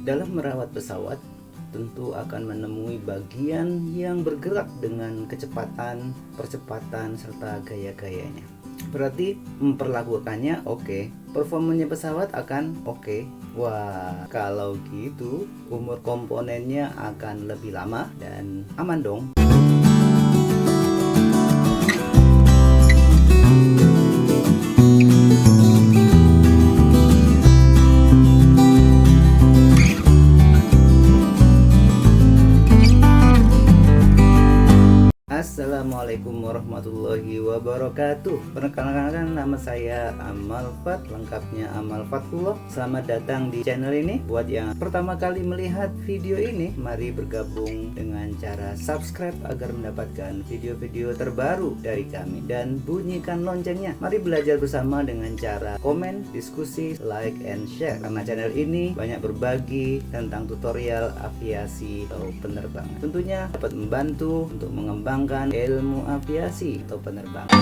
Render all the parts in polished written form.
Dalam merawat pesawat, tentu akan menemui bagian yang bergerak dengan kecepatan, percepatan, serta gaya-gayanya. Berarti memperlakukannya oke, performanya pesawat akan oke. Wah, kalau gitu umur komponennya akan lebih lama dan aman dong. Assalamualaikum warahmatullahi wabarakatuh. Perkenalkan, nama saya Amal Fat, lengkapnya Amal Fatullah. Selamat datang di channel ini. Buat yang pertama kali melihat video ini, mari bergabung dengan cara subscribe agar mendapatkan video-video terbaru dari kami, dan bunyikan loncengnya. Mari belajar bersama dengan cara komen, diskusi, like, and share, karena channel ini banyak berbagi tentang tutorial aviasi atau penerbangan. Tentunya dapat membantu untuk mengembangkan ilmu aviasi atau penerbangan.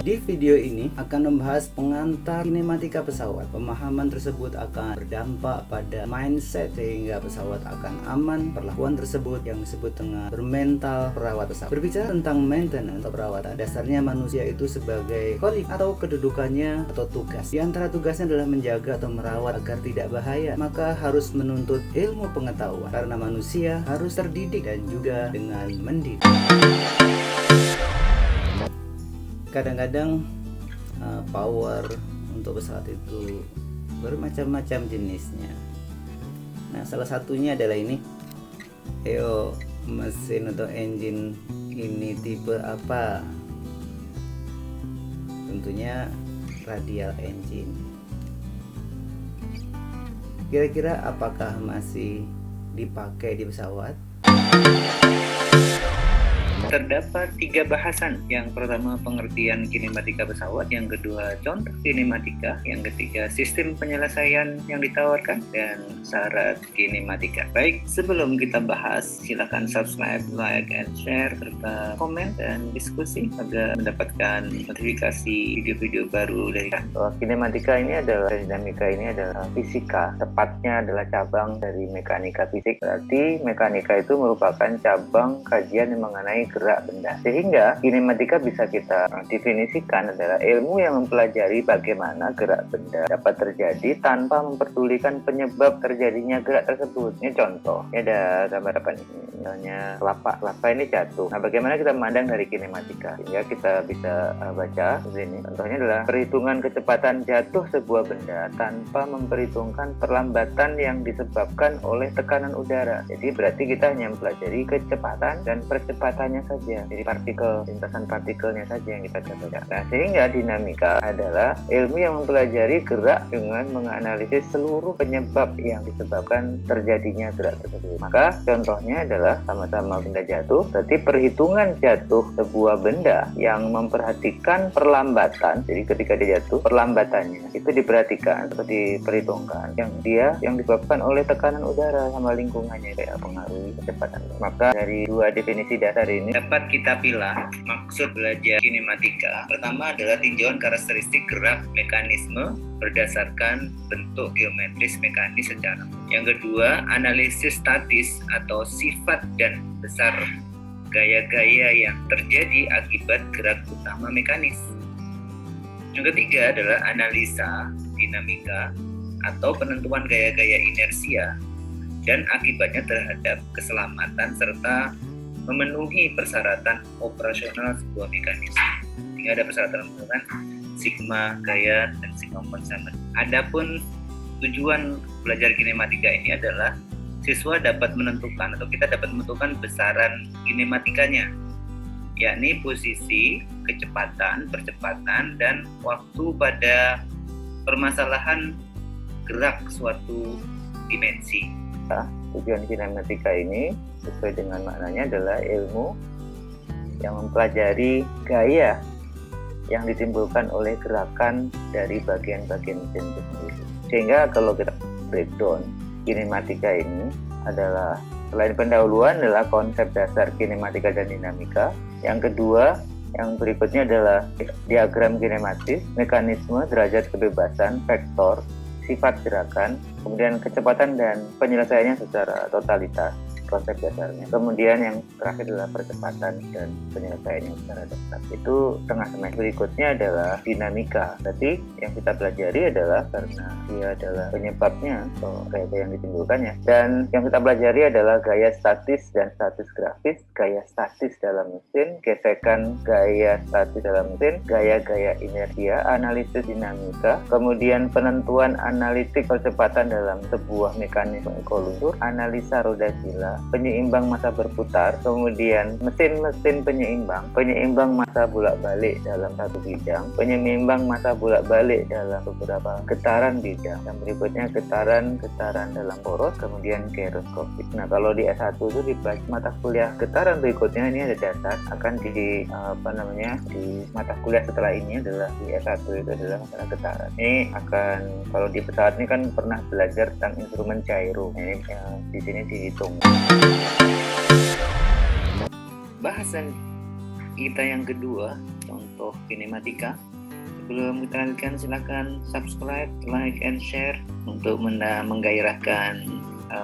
Di video ini akan membahas pengantar kinematika pesawat. Pemahaman tersebut akan berdampak pada mindset sehingga pesawat akan aman. Perlakuan tersebut yang disebut dengan bermental perawat pesawat. Berbicara tentang maintenance atau perawatan, dasarnya manusia itu sebagai kholik atau kedudukannya atau tugas. Di antara tugasnya adalah menjaga atau merawat agar tidak bahaya. Maka harus menuntut ilmu pengetahuan, karena manusia harus terdidik dan juga dengan mendidik. Kadang-kadang power untuk pesawat itu bermacam-macam jenisnya. Nah, salah satunya adalah ini. Mesin atau engine ini tipe apa? Tentunya radial engine. Kira-kira apakah masih dipakai di pesawat? Terdapat 3 bahasan. Yang pertama, pengertian kinematika pesawat. Yang kedua, contoh kinematika. Yang ketiga, sistem penyelesaian yang ditawarkan dan syarat kinematika. Baik, sebelum kita bahas, silakan subscribe, like, and share, serta komen dan diskusi agar mendapatkan notifikasi video-video baru dari kami. Kinematika ini adalah, dinamika ini adalah fisika. Tepatnya adalah cabang dari mekanika fisik. Berarti mekanika itu merupakan cabang kajian yang mengenai gerak benda. Sehingga kinematika bisa kita definisikan adalah ilmu yang mempelajari bagaimana gerak benda dapat terjadi tanpa memperdulikan penyebab terjadinya gerak tersebut. Ini contoh. Ini ada gambar apa nih? Misalnya kelapa ini jatuh. Nah, bagaimana kita memandang dari kinematika? Sehingga kita bisa baca ini. Contohnya adalah perhitungan kecepatan jatuh sebuah benda tanpa memperhitungkan perlambatan yang disebabkan oleh tekanan udara. Jadi berarti kita hanya mempelajari kecepatan dan percepatannya saja, jadi lintasan partikelnya saja yang kita baca. Nah, sehingga dinamika adalah ilmu yang mempelajari gerak dengan menganalisis seluruh penyebab yang disebabkan terjadinya gerak tersebut. Maka contohnya adalah sama-sama benda jatuh, berarti perhitungan jatuh sebuah benda yang memperhatikan perlambatan. Jadi ketika dia jatuh, perlambatannya itu diperhatikan atau diperhitungkan, yang disebabkan oleh tekanan udara sama lingkungannya, kayak pengaruh kecepatan. Maka dari 2 definisi dasar ini dapat kita pilih maksud belajar kinematika. Pertama adalah tinjauan karakteristik gerak mekanisme berdasarkan bentuk geometris mekanis secara. Yang kedua, analisis statis atau sifat dan besar gaya-gaya yang terjadi akibat gerak utama mekanis. Yang ketiga adalah analisa dinamika atau penentuan gaya-gaya inersia dan akibatnya terhadap keselamatan serta memenuhi persyaratan operasional sebuah mekanisme. Sehingga ada persyaratan sigma, gaya, dan sigma sama. Adapun tujuan belajar kinematika ini adalah siswa dapat menentukan atau kita dapat menentukan besaran kinematikanya, yakni posisi, kecepatan, percepatan, dan waktu pada permasalahan gerak suatu dimensi. Tujuan kinematika ini sesuai dengan maknanya adalah ilmu yang mempelajari gaya yang ditimbulkan oleh gerakan dari bagian-bagian mesin itu sendiri. Sehingga kalau kita breakdown, kinematika ini adalah, selain pendahuluan adalah konsep dasar kinematika dan dinamika. Yang kedua, yang berikutnya adalah diagram kinematis, mekanisme, derajat kebebasan, vektor, sifat gerakan, kemudian kecepatan dan penyelesaiannya secara totalitas, konsep dasarnya. Kemudian yang terakhir adalah percepatan dan penyelesaiannya secara tepat. Itu tengah semester. Berikutnya adalah dinamika. Berarti yang kita pelajari adalah karena dia adalah penyebabnya atau gaya yang ditimbulkannya. Dan yang kita pelajari adalah gaya statis dan statis grafis, gaya statis dalam mesin, gesekan gaya statis dalam mesin, gaya-gaya inersia, analisis dinamika, kemudian penentuan analitik percepatan dalam sebuah mekanisme ekolunsur, analisa roda gila, penyeimbang massa berputar, kemudian mesin-mesin penyeimbang massa bolak-balik dalam satu bidang, penyeimbang massa bolak-balik dalam beberapa getaran bidang, dan berikutnya getaran dalam poros, kemudian gyroskopik. Nah, kalau di S1 itu di mata kuliah getaran berikutnya ini ada dasar, akan di mata kuliah setelah ini adalah di S1 itu adalah masalah getaran. Ini akan, kalau di pesawat ini kan pernah belajar tentang instrumen gyro. Ini di sini dihitung. Bahasan kita yang kedua, contoh kinematika. Sebelum kita lanjutkan, silakan subscribe, like, and share untuk menggairahkan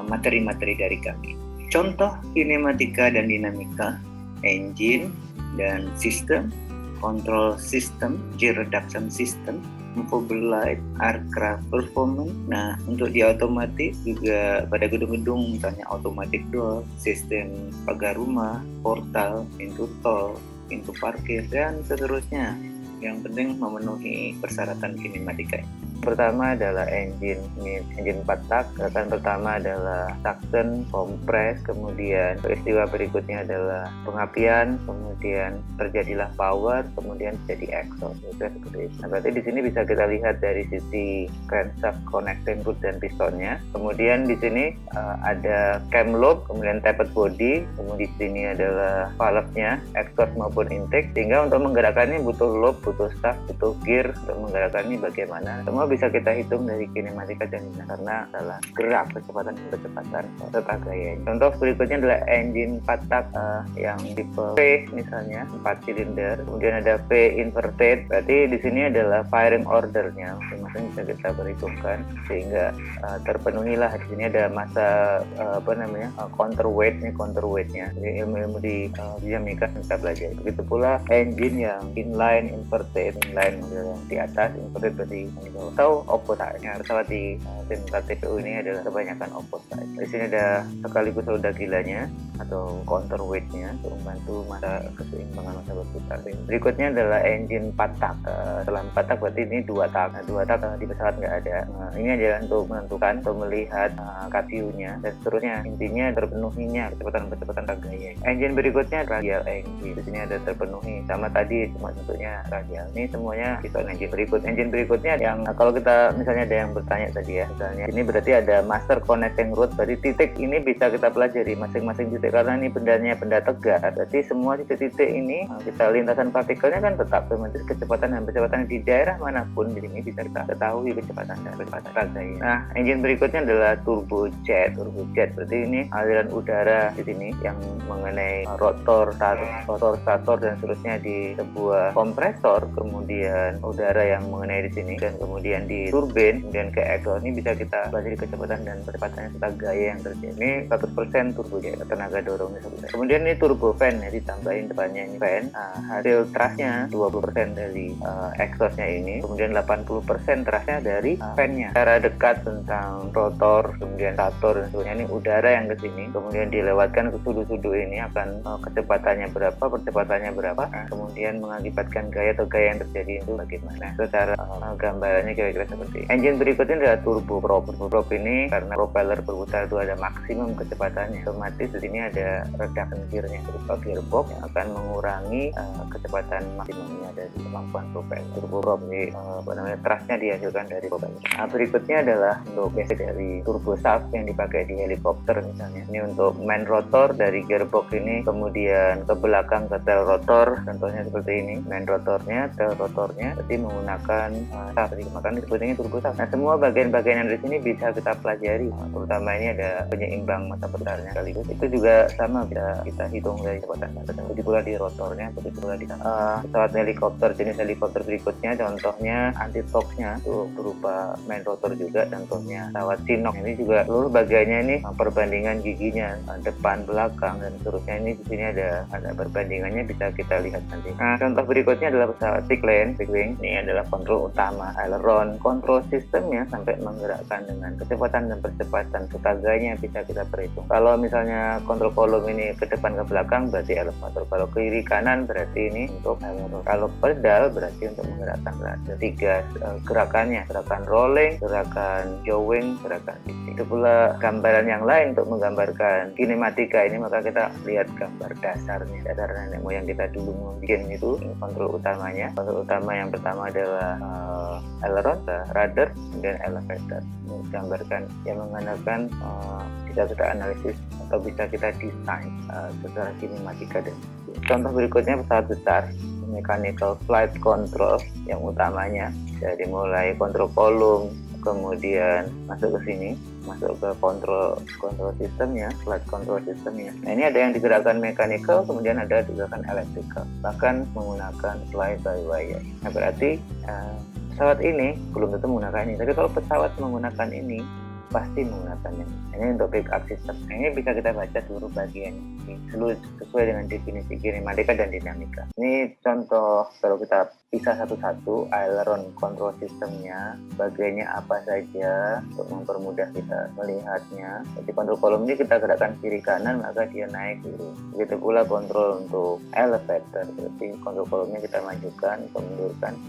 materi-materi dari kami. Contoh kinematika dan dinamika, engine dan sistem, control system, gear reduction system, movable light, aircraft performance. Nah, untuk di otomatis juga pada gedung-gedung misalnya automatic door, sistem pagar rumah, portal, pintu tol, pintu parkir, dan seterusnya. Yang penting memenuhi persyaratan kinematika. Pertama adalah engine 4 tak. Gerakan pertama adalah suction, kompres, kemudian peristiwa berikutnya adalah pengapian, kemudian terjadilah power, kemudian jadi exhaust. Seperti itu. Nah, berarti di sini bisa kita lihat dari sisi crankshaft, connecting rod dan pistonnya. Kemudian di sini ada cam lobe, kemudian tapered body, kemudian di sini adalah valve-nya, exhaust maupun intake. Sehingga untuk menggerakkannya butuh lobe, butuh shaft, butuh gear. Untuk menggerakkannya bagaimana? Semua bisa kita hitung dari kinematika dan karena adalah gerak, kecepatan serta gaya. Contoh berikutnya adalah engine 4 tak yang tipe V misalnya, 4 silinder, kemudian ada V inverted. Berarti di sini adalah firing ordernya masing-masing bisa kita perhitungkan sehingga terpenuhilah. Di sini ada masa counterweightnya. Jadi ilmu-ilmu di dinamika kita belajar. Begitu pula engine yang inline inverted, inline yang di atas, inverted berarti di bawah. Atau opposite. Pesawat di simulator TPU ini adalah kebanyakan opposite. Di sini ada sekaligus roda gilanya atau counterweightnya untuk membantu masa keseimbangan masa berputar. Berikutnya adalah engine 4 tak. Setelah 4 tak berarti ini 2 tak. Nah, 2 tak di pesawat nggak ada. Ini adalah untuk menentukan, untuk melihat KTU-nya dan seterusnya. Intinya terpenuhinya kecepatan gaya. Engine berikutnya radial engine. Di sini ada terpenuhi sama tadi, cuma bentuknya radial. Ini semuanya piston engine berikut. Engine berikutnya yang kalau kita misalnya ada yang bertanya tadi ya, misalnya ini berarti ada master connecting rod, berarti titik ini bisa kita pelajari masing-masing titik karena ini benda tegak. Berarti semua titik-titik ini kita lintasan partikelnya kan tetap, otomatis kecepatan dan kecepatan di daerah manapun di sini bisa kita ketahui kecepatan dan kecepatan gaya. Nah, engine berikutnya adalah turbojet. Berarti ini aliran udara di sini yang mengenai rotor, stator dan seterusnya di sebuah kompresor, kemudian udara yang mengenai di sini dan kemudian di turbin, kemudian ke exhaust. Ini bisa kita pelajari kecepatan dan kecepatannya serta gaya yang terjadi. Ini 100% turbojet, tenaga dorongnya 100%. Kemudian ini turbo fan ya, ditambahin depannya ini fan. Hasil thrustnya 20% dari exhaustnya ini, kemudian 80% thrustnya dari fan-nya. Cara dekat tentang rotor, kemudian stator dan seterusnya, ini udara yang ke sini, kemudian dilewatkan ke sudut-sudut ini akan kecepatannya berapa, percepatannya berapa, kemudian mengakibatkan gaya atau gaya yang terjadi itu bagaimana. Secara gambarannya kira-kira seperti ini. Engine berikutnya adalah turboprop. Turboprop ini karena propeller berputar itu ada maksimum kecepatannya, otomatis di sini ada reduction gearnya berupa gearbox yang akan mengurangi kecepatan maksimumnya dari kemampuan propeller. Turboprop ini thrustnya dihasilkan dari propeller. Nah, berikutnya adalah untuk basic dari turbo shaft yang dipakai di helikopter misalnya. Ini untuk main rotor dari gearbox ini, kemudian ke belakang ke tail rotor, contohnya seperti ini. Main rotornya, tail rotornya, berarti menggunakan shaft, maka bahkan disebutnya turbosaf. Nah, semua bagian-bagian yang di sini bisa kita pelajari, terutama ini ada penyeimbang mata putarnya sekaligus. Itu juga sama bisa kita hitung dari kecepatan. Begitu pula di rotornya, begitu pula di pesawat helikopter, jenis helikopter berikutnya contohnya anti-shocknya itu berupa main rotor juga, contohnya pesawat Chinook. Ini juga seluruh bagiannya ini perbandingan giginya depan, belakang, dan seterusnya. Ini di sini ada perbandingannya, bisa kita lihat nanti. Nah, contoh berikutnya adalah pesawat Wing. Ini adalah kontrol utama, aileron, kontrol sistemnya sampai menggerakkan dengan kecepatan dan percepatan tetaganya bisa kita perhitung. Kalau misalnya kontrol kolom ini ke depan ke belakang berarti elevator, kalau kiri kanan berarti ini untuk aileron, kalau pedal berarti untuk menggerakkan roda. 3 gerakannya, gerakan rolling, gerakan yawing, gerakan pitching. Itu pula gambaran yang lain untuk menggambarkan kinematika ini, maka kita lihat gambar dasarnya, dasar nenek moyang kita dulu membuat itu. Ini kontrol utamanya. Kontrol utama yang pertama adalah aileron, rudder, kemudian elevator. Ini gambarkan yang menggunakan bisa kita analisis atau bisa kita desain secara kinematika. Dan contoh berikutnya pesawat besar, mechanical flight control yang utamanya dari mulai kontrol kolom, kemudian masuk ke sini, masuk ke kontrol sistemnya, flight control sistemnya. Nah, ini ada yang digerakkan mechanical, kemudian ada digerakkan electrical, bahkan menggunakan fly by wire. Nah, berarti pesawat ini belum tentu menggunakan ini, tapi kalau pesawat menggunakan ini pasti menggunakannya. Ini untuk backup system. Nah, ini bisa kita baca seluruh bagian sesuai dengan definisi kinematika dan dinamika. Ini contoh kalau kita pisah satu-satu, aileron control systemnya, bagiannya apa saja untuk mempermudah kita melihatnya. Jadi kontrol kolom ini kita gerakkan kiri kanan, maka dia naik turun. Begitu pula kontrol untuk elevator, berarti kontrol kolomnya kita majukan atau mundurkan.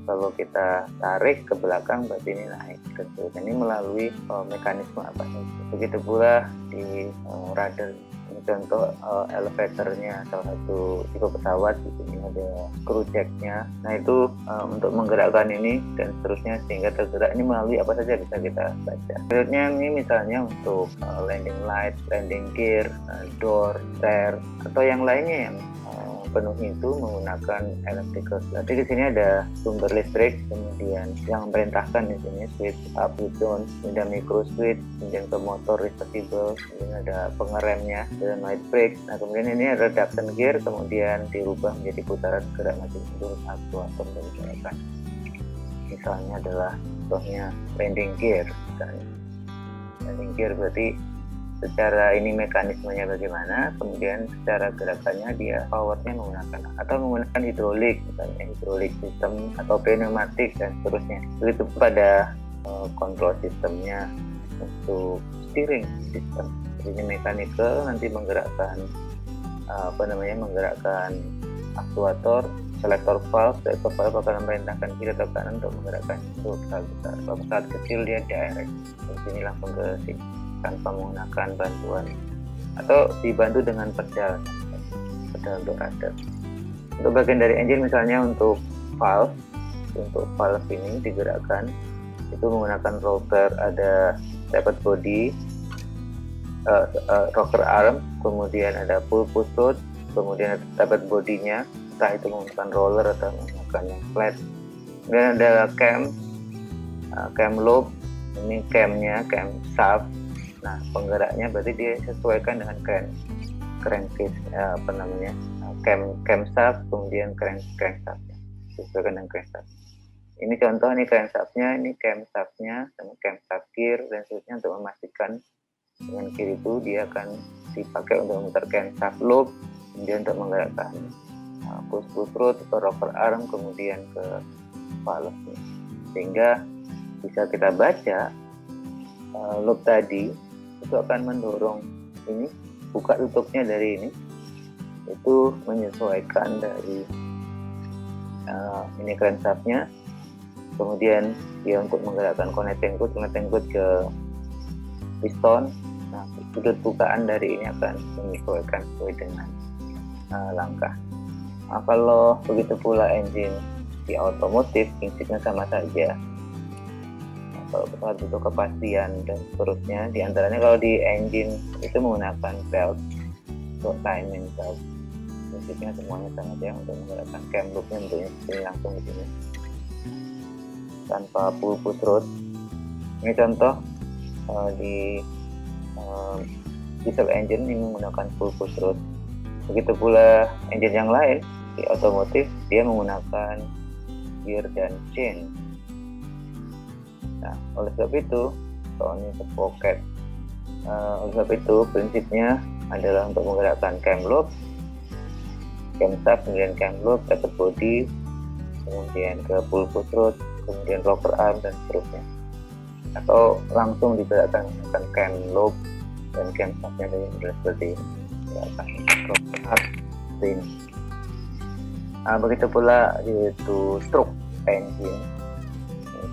Kalau kita tarik ke belakang berarti ini naik ke turun. Ini melalui mekanisme apa saja. Begitu pula di rudder. Ini contoh elevatornya, salah satu tipe pesawat. Di sini ada crew check-nya. Nah, itu untuk menggerakkan ini dan seterusnya sehingga tergerak. Ini melalui apa saja bisa kita baca. Berikutnya ini misalnya untuk landing light, landing gear, door, stair, atau yang lainnya yang penuh itu menggunakan electrical. Jadi di sini ada sumber listrik, kemudian yang memerintahkan di sini switch up down, kemudian micro switch, kemudian ke motor reversible, kemudian ada pengeremnya dan light brake. Nah, kemudian ini ada reduction gear, kemudian dirubah menjadi putaran gerak maju mundur aktuator dan gerakan. Misalnya adalah contohnya landing gear. Misalnya landing gear berarti secara ini mekanismenya bagaimana, kemudian secara gerakannya dia powernya menggunakan hidrolik, misalnya hidrolik sistem atau pneumatik dan seterusnya. Begitu pada kontrol sistemnya untuk steering system. Jadi ini mechanical nanti menggerakkan menggerakkan aktuator, selektor valve akan memerintahkan kiri atau kanan untuk menggerakkan itu pesawat besar. Kalau pesawat kecil dia direct, di sini langsung ke sini tanpa menggunakan bantuan atau dibantu dengan pedal untuk rudder. Untuk bagian dari engine misalnya untuk valve ini digerakkan itu menggunakan rocker, ada tapered body, rocker arm, kemudian ada push rod, kemudian ada tapered bodinya, entah itu menggunakan roller atau menggunakan yang flat. Kemudian ada cam lobe, ini camnya, cam shaft. Nah, penggeraknya berarti dia sesuaikan dengan crankcase, camshaft, kemudian crankshaft, sesuaikan dengan crankshaft. Ini contoh nih crankshaftnya, ini camshaftnya sama camshaft gear dan seterusnya untuk memastikan dengan kiri itu dia akan dipakai untuk memutar camshaft loop, kemudian untuk menggerakkan push rod ke rocker arm, kemudian ke valve, sehingga bisa kita baca loop tadi itu akan mendorong ini buka tutupnya dari ini itu menyesuaikan dari ini crankshaftnya, kemudian dia untuk menggerakkan connecting cord ke piston. Nah, sudut bukaan dari ini akan menyesuaikan sesuai dengan langkah. Nah, kalau begitu pula engine di otomotif prinsipnya sama saja. Kalau pesawat butuh kepastian dan seterusnya, diantaranya kalau di engine itu menggunakan belt untuk timing belt. Prinsipnya semuanya sama saja untuk menggerakkan cam loopnya, bentuknya seperti langsung di sini. tanpa pulpus rod. Ini contoh di diesel engine ini menggunakan pulpus rod. Begitu pula engine yang lain di otomotif, dia menggunakan gear dan chain. Nah, oleh sebab itu, ini pocket. Oleh sebab itu, prinsipnya adalah untuk menggerakkan camlock, camshaft, kemudian camlock, dapat body, kemudian ke pulpus rod, kemudian rocker arm dan seterusnya. Atau langsung digerakkan menggunakan camlock dan camshaftnya dengan seperti ini. Gerakan rocker arm seperti ini. Begitu pula yaitu stroke engine,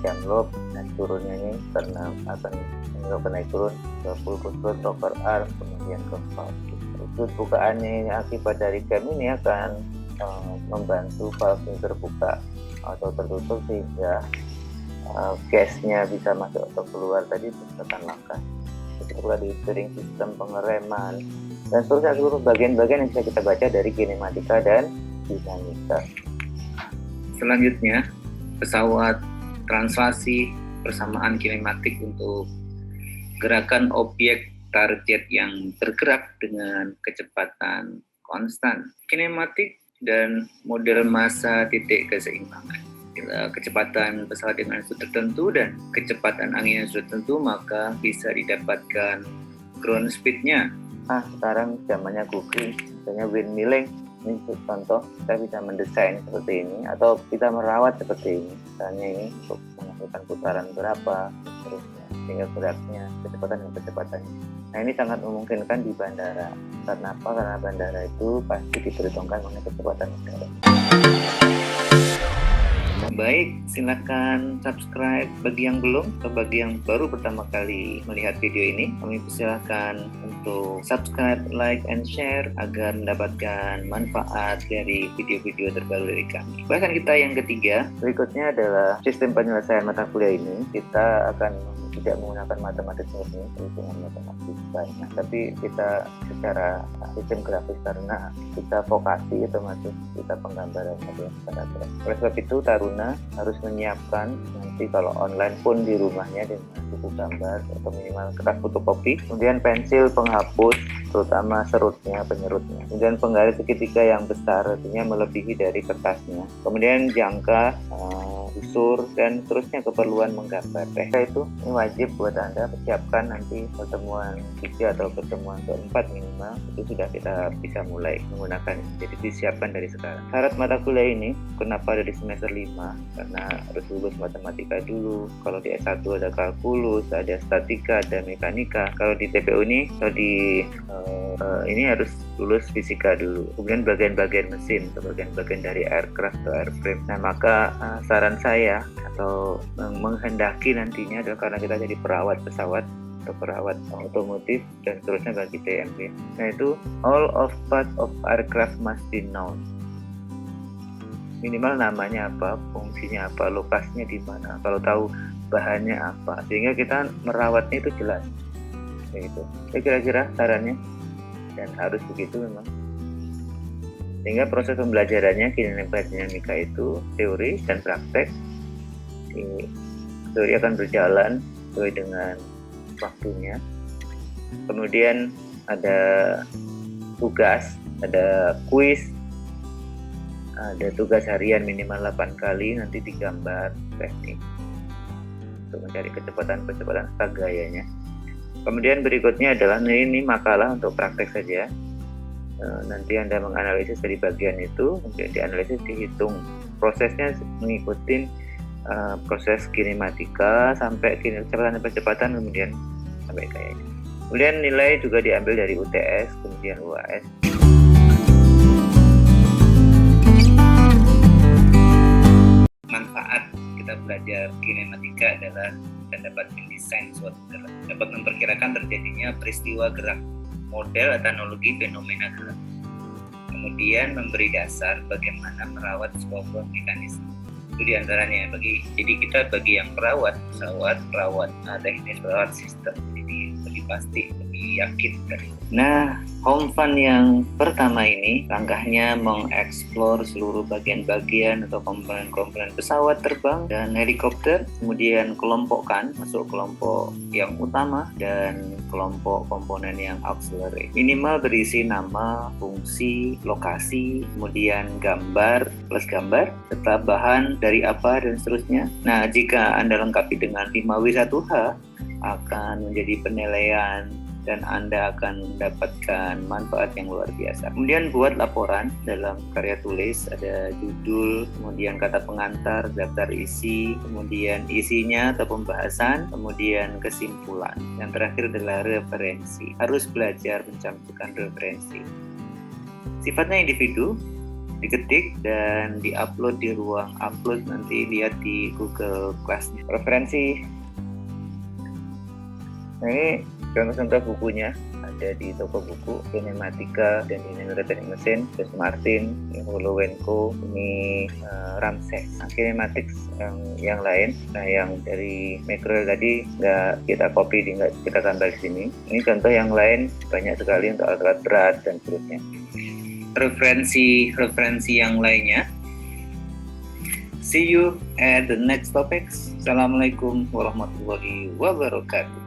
camlock naik turunnya ini karena akan menyebabkan naik turun ke pulpus rod, rocker arm, kemudian ke valve. Sudut bukaannya ini akibat dari cam ini akan membantu valve yang terbuka atau tertutup sehingga gasnya bisa masuk atau keluar tadi tekan langkah. Begitu pula di steering sistem, pengereman dan seterusnya, seluruh bagian-bagian yang bisa kita baca dari kinematika dan dinamika. Selanjutnya, pesawat translasi persamaan kinematik untuk gerakan objek target yang bergerak dengan kecepatan konstan. Kinematik dan model massa titik keseimbangan. Bila kecepatan pesawat dengan sudut tertentu dan kecepatan angin yang sudut tertentu, maka bisa didapatkan ground speed-nya. Sekarang zamannya googling, misalnya windmilling. Ini contoh, kita bisa mendesain seperti ini atau kita merawat seperti ini. Misalnya ini untuk menghasilkan putaran berapa, terusnya, sehingga geraknya, kecepatan dan kecepatannya. Nah, ini sangat memungkinkan di bandara. Karena apa? Karena bandara itu pasti diperhitungkan mengenai kecepatan udara. Baik, silakan subscribe bagi yang belum atau bagi yang baru pertama kali melihat video ini. Kami persilakan untuk subscribe, like, and share agar mendapatkan manfaat dari video-video terbaru dari kami. Bahkan kita yang ketiga, berikutnya adalah sistem penyelesaian mata kuliah ini. Kita akan tidak menggunakan matematik murni, perhitungan matematik banyak, tapi kita secara sistem grafis karena kita vokasi otomatis kita penggambaran secara grafis. Oleh sebab itu Taruna harus menyiapkan nanti kalau online pun di rumahnya dengan buku gambar atau minimal kertas fotokopi, kemudian pensil penghapus terutama serutnya, penyerutnya, kemudian penggaris segitiga yang besar artinya melebihi dari kertasnya, kemudian jangka, usur dan seterusnya keperluan menggambar. Itu ini wajib buat Anda persiapkan nanti pertemuan 3 atau pertemuan keempat minimal itu sudah kita bisa mulai menggunakan, jadi disiapkan dari sekarang. Syarat mata kuliah ini kenapa ada di semester 5? Karena harus lulus matematika dulu. Kalau di S1 ada kalkulus, ada statika, ada mekanika. Kalau di TPU ini, kalau di ini harus lulus fisika dulu. Kemudian bagian-bagian mesin atau bagian-bagian dari aircraft atau airframe. Nah, maka saran saya atau menghendaki nantinya adalah karena kita jadi perawat pesawat atau perawat otomotif dan seterusnya bagi TMB. Nah, itu all of parts of aircraft must be known. Minimal namanya apa, fungsinya apa, lokasinya di mana, kalau tahu bahannya apa, sehingga kita merawatnya itu jelas. Begitu. Kira-kira sarannya, dan harus begitu memang. Sehingga proses pembelajarannya kinematika dinamika itu teori dan praktek. Teori akan berjalan sesuai dengan waktunya. Kemudian ada tugas, ada kuis, ada tugas harian minimal 8 kali, nanti digambar teknik untuk mencari kecepatan serta gayanya. Kemudian berikutnya adalah ini makalah untuk praktek saja. Nanti Anda menganalisis dari bagian itu, kemudian dianalisis, dihitung prosesnya mengikuti proses kinematika sampai kecepatan, kemudian sampai kayaknya. Kemudian nilai juga diambil dari UTS, kemudian UAS. Manfaat kita belajar kinematika adalah kita dapat mendesain suatu gerak, dapat memperkirakan terjadinya peristiwa gerak, model atau analogi fenomena gerak, kemudian memberi dasar bagaimana merawat sebuah mekanisme. Itu diantaranya jadi kita bagi yang perawat pesawat, perawat teknis, perawat sistem, jadi lebih pasti, lebih lebih yakin dari. Nah, home fun yang pertama ini langkahnya mengeksplor seluruh bagian-bagian atau komponen-komponen pesawat terbang dan helikopter, kemudian kelompokkan masuk kelompok yang utama dan kelompok komponen yang auxiliary. Minimal berisi nama, fungsi, lokasi, kemudian gambar plus gambar, serta bahan dari apa dan seterusnya. Nah, jika Anda lengkapi dengan 5W1H akan menjadi penilaian dan Anda akan mendapatkan manfaat yang luar biasa. Kemudian buat laporan dalam karya tulis, ada judul, kemudian kata pengantar, daftar isi, kemudian isinya atau pembahasan, kemudian kesimpulan. Yang terakhir adalah referensi. Harus belajar mencantumkan referensi. Sifatnya individu, diketik dan diupload di ruang upload, nanti lihat di Google Classroom. Referensi. Nah, ini contoh-contoh bukunya ada di toko buku Kinematika dan Indonesia Teknik Mesin, terus Martin, Holowenko, ini Ramses. Nah, kinematics yang lain, nah yang dari Macrel tadi nggak kita copy, nggak kita tambah di sini. Ini contoh yang lain banyak sekali untuk alat berat dan seterusnya. Referensi yang lainnya. See you at the next topics. Assalamualaikum warahmatullahi wabarakatuh.